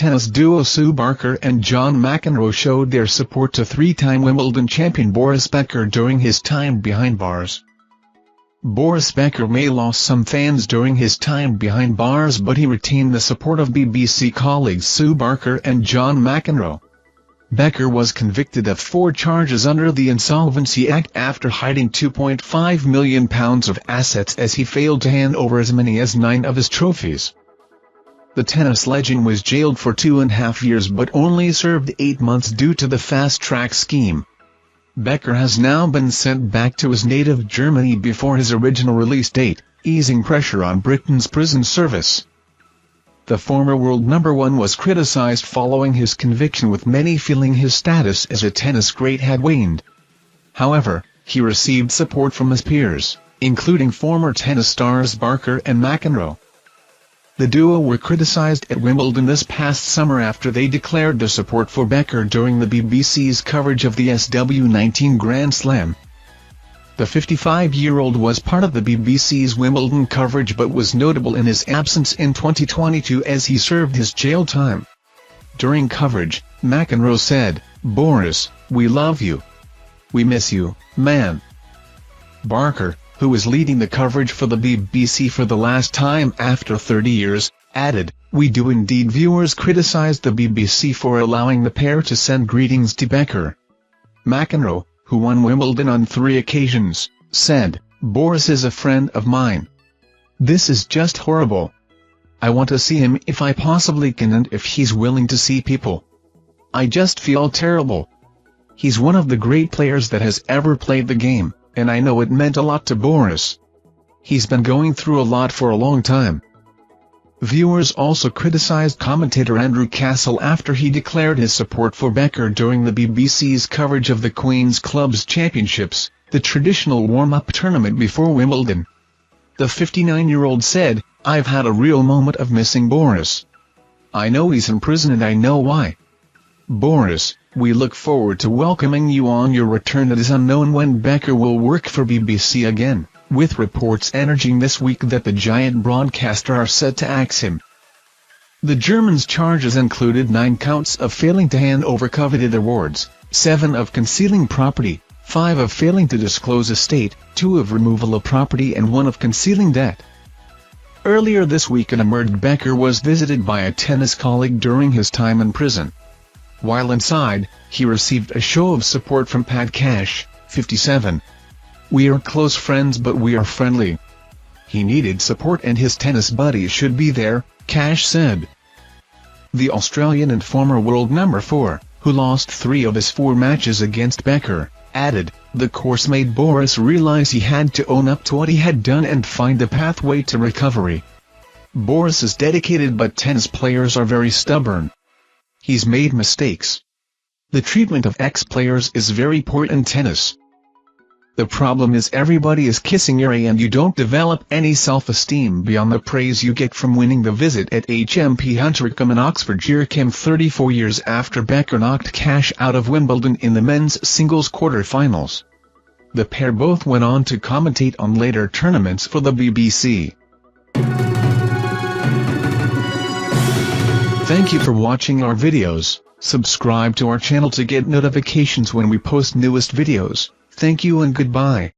tennis duo Sue Barker and John McEnroe showed their support to three-time Wimbledon champion Boris Becker during his time behind bars. Boris Becker may lost some fans during his time behind bars, but he retained the support of BBC colleagues Sue Barker and John McEnroe. Becker was convicted of 4 charges under the Insolvency Act after hiding £2.5 million of assets as he failed to hand over as many as 9 of his trophies. The tennis legend was jailed for 2.5 years but only served 8 months due to the fast-track scheme. Becker has now been sent back to his native Germany before his original release date, easing pressure on Britain's prison service. The former world #1 was criticized following his conviction, with many feeling his status as a tennis great had waned. However, he received support from his peers, including former tennis stars Barker and McEnroe. The duo were criticized at Wimbledon this past summer after they declared their support for Becker during the BBC's coverage of the SW19 Grand Slam. The 55-year-old was part of the BBC's Wimbledon coverage but was notable in his absence in 2022 as he served his jail time. During coverage, McEnroe said, "Boris, we love you. We miss you, man." Barker, who was leading the coverage for the BBC for the last time after 30 years, added, "We do indeed." Viewers criticized the BBC for allowing the pair to send greetings to Becker. McEnroe, who won Wimbledon on 3 occasions, said, "Boris is a friend of mine. This is just horrible. I want to see him if I possibly can and if he's willing to see people. I just feel terrible. He's one of the great players that has ever played the game, and I know it meant a lot to Boris. He's been going through a lot for a long time." Viewers also criticized commentator Andrew Castle after he declared his support for Becker during the BBC's coverage of the Queen's Club's Championships, the traditional warm-up tournament before Wimbledon. The 59-year-old said, "I've had a real moment of missing Boris. I know he's in prison and I know why. Boris, we look forward to welcoming you on your return. It is unknown when Becker will work for BBC again, with reports emerging this week that the giant broadcaster are set to axe him." The German's charges included 9 counts of failing to hand over coveted awards, 7 of concealing property, 5 of failing to disclose estate, 2 of removal of property and 1 of concealing debt. Earlier this week it emerged Becker was visited by a tennis colleague during his time in prison. While inside, he received a show of support from Pat Cash, 57. "We are close friends but we are friendly. He needed support and his tennis buddies should be there," Cash said. The Australian and former world #4, who lost 3 of his 4 matches against Becker, added, "The course made Boris realize he had to own up to what he had done and find a pathway to recovery. Boris is dedicated but tennis players are very stubborn. He's made mistakes. The treatment of ex-players is very poor in tennis. The problem is everybody is kissing your and you don't develop any self-esteem beyond the praise you get from winning the visit at HMP Huntercombe in Oxfordshire." Came 34 years after Becker knocked Cash out of Wimbledon in the men's singles quarter-finals. The pair both went on to commentate on later tournaments for the BBC. Thank you for watching our videos. Subscribe to our channel to get notifications when we post newest videos. Thank you and goodbye.